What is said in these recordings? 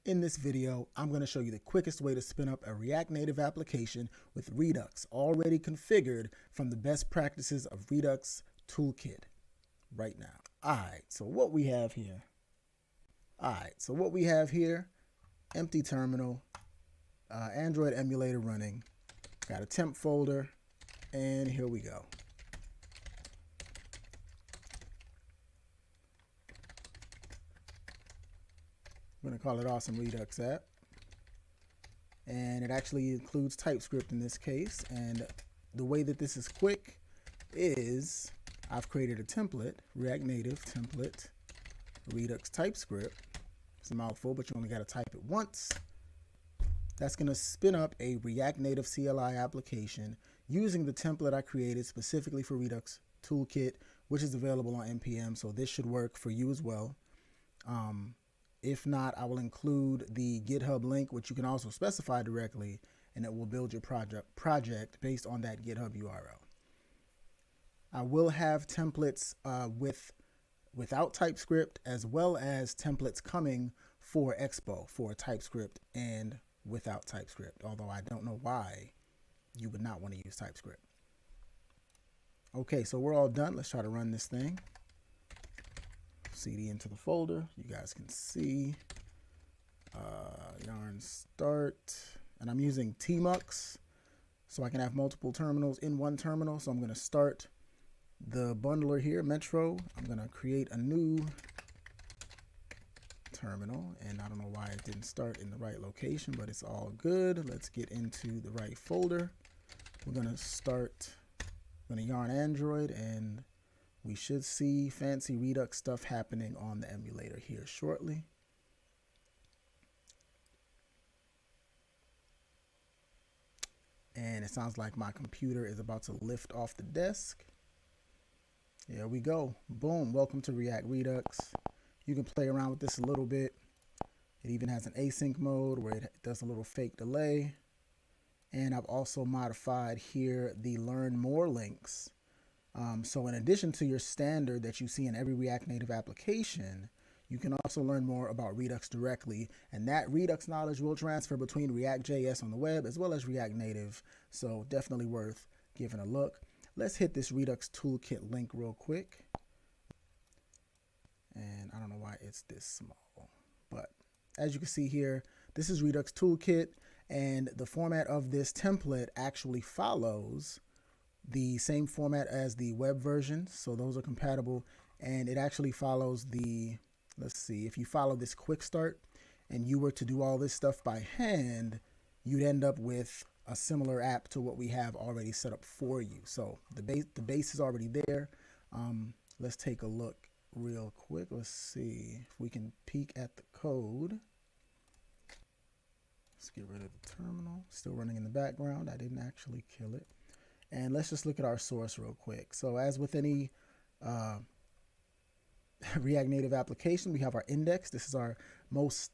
In this video, I'm going to show you the quickest way to spin up a React Native application with Redux already configured from the best practices of Redux Toolkit right now. Alright, so what we have here, empty terminal, Android emulator running, got a temp folder, and here we go. I'm going to call it Awesome Redux app. And it actually includes TypeScript in this case. And the way that this is quick is I've created a template, React Native template, Redux TypeScript. It's a mouthful, but you only got to type it once. That's going to spin up a React Native CLI application using the template I created specifically for Redux Toolkit, which is available on NPM. So this should work for you as well. If not, I will include the GitHub link, which you can also specify directly, and it will build your project based on that GitHub URL. I will have templates without TypeScript, as well as templates coming for Expo for TypeScript and without TypeScript, although I don't know why you would not want to use TypeScript. Okay, so we're all done. Let's try to run this thing. CD into the folder. You guys can see yarn start, and I'm using tmux so I can have multiple terminals in one terminal. So I'm going to start the bundler here, Metro. I'm going to create a new terminal, and I don't know why it didn't start in the right location, but it's all good. Let's get into the right folder. We're going to yarn Android, and we should see fancy Redux stuff happening on the emulator here shortly. And it sounds like my computer is about to lift off the desk. There we go. Boom. Welcome to React Redux. You can play around with this a little bit. It even has an async mode where it does a little fake delay. And I've also modified here the learn more links. So in addition to your standard that you see in every React Native application, you can also learn more about Redux directly, and that Redux knowledge will transfer between React.js on the web as well as React Native, so definitely worth giving a look. Let's hit this Redux Toolkit link real quick. And I don't know why it's this small, but as you can see here, this is Redux Toolkit, and the format of this template actually follows the same format as the web version, so those are compatible, and it actually follows the, let's see, if you follow this quick start and you were to do all this stuff by hand, you'd end up with a similar app to what we have already set up for you. So the base is already there. Let's take a look real quick. Let's see if we can peek at the code. Let's get rid of the terminal. Still running in the background. I didn't actually kill it. And let's just look at our source real quick. So as with any React Native application, we have our index. This is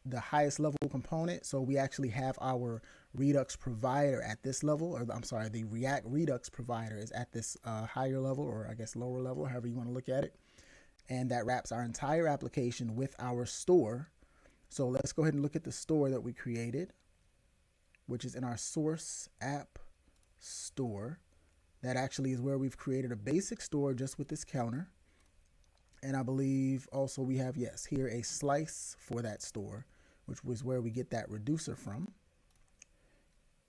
the highest level component. So we actually have our Redux provider at this level, or I'm sorry, the React Redux provider is at this higher level, or I guess lower level, however you want to look at it. And that wraps our entire application with our store. So let's go ahead and look at the store that we created, which is in our source app store. That actually is where we've created a basic store just with this counter. And I believe also we have, yes, here a slice for that store, which was where we get that reducer from.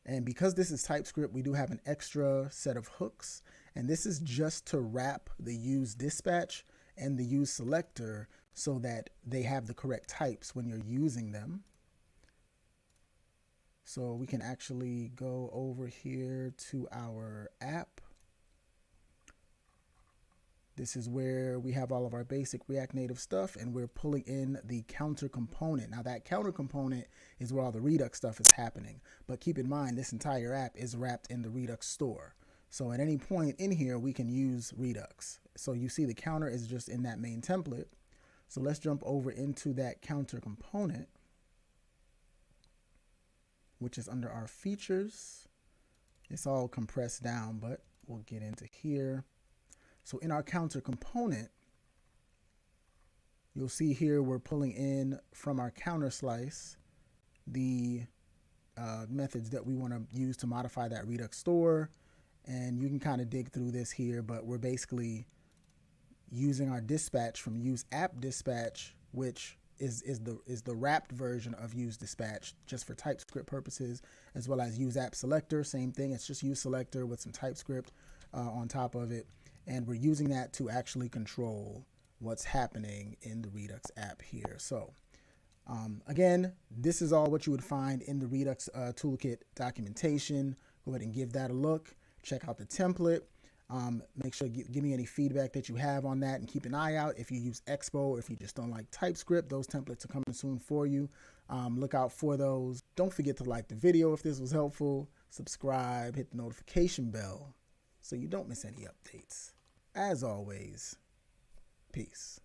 And because this is TypeScript, we do have an extra set of hooks. And this is just to wrap the use dispatch and the use selector so that they have the correct types when you're using them. So we can actually go over here to our app. This is where we have all of our basic React Native stuff, and we're pulling in the counter component. Now that counter component is where all the Redux stuff is happening. But keep in mind, this entire app is wrapped in the Redux store. So at any point in here, we can use Redux. So you see the counter is just in that main template. So let's jump over into that counter component, which is under our features. It's all compressed down, but we'll get into here. So in our counter component, you'll see here we're pulling in from our counter slice the methods that we want to use to modify that Redux store. And you can kind of dig through this here, but we're basically using our dispatch from use app dispatch, which is the wrapped version of use dispatch just for TypeScript purposes, as well as use app selector. Same thing. It's just use selector with some TypeScript on top of it. And we're using that to actually control what's happening in the Redux app here. So again, this is all what you would find in the Redux Toolkit documentation. Go ahead and give that a look. Check out the template. Make sure give me any feedback that you have on that, and keep an eye out if you use Expo or if you just don't like TypeScript. Those templates are coming soon for you. Look out for those. Don't forget to like the video if this was helpful. Subscribe, hit the notification bell so you don't miss any updates. As always, peace.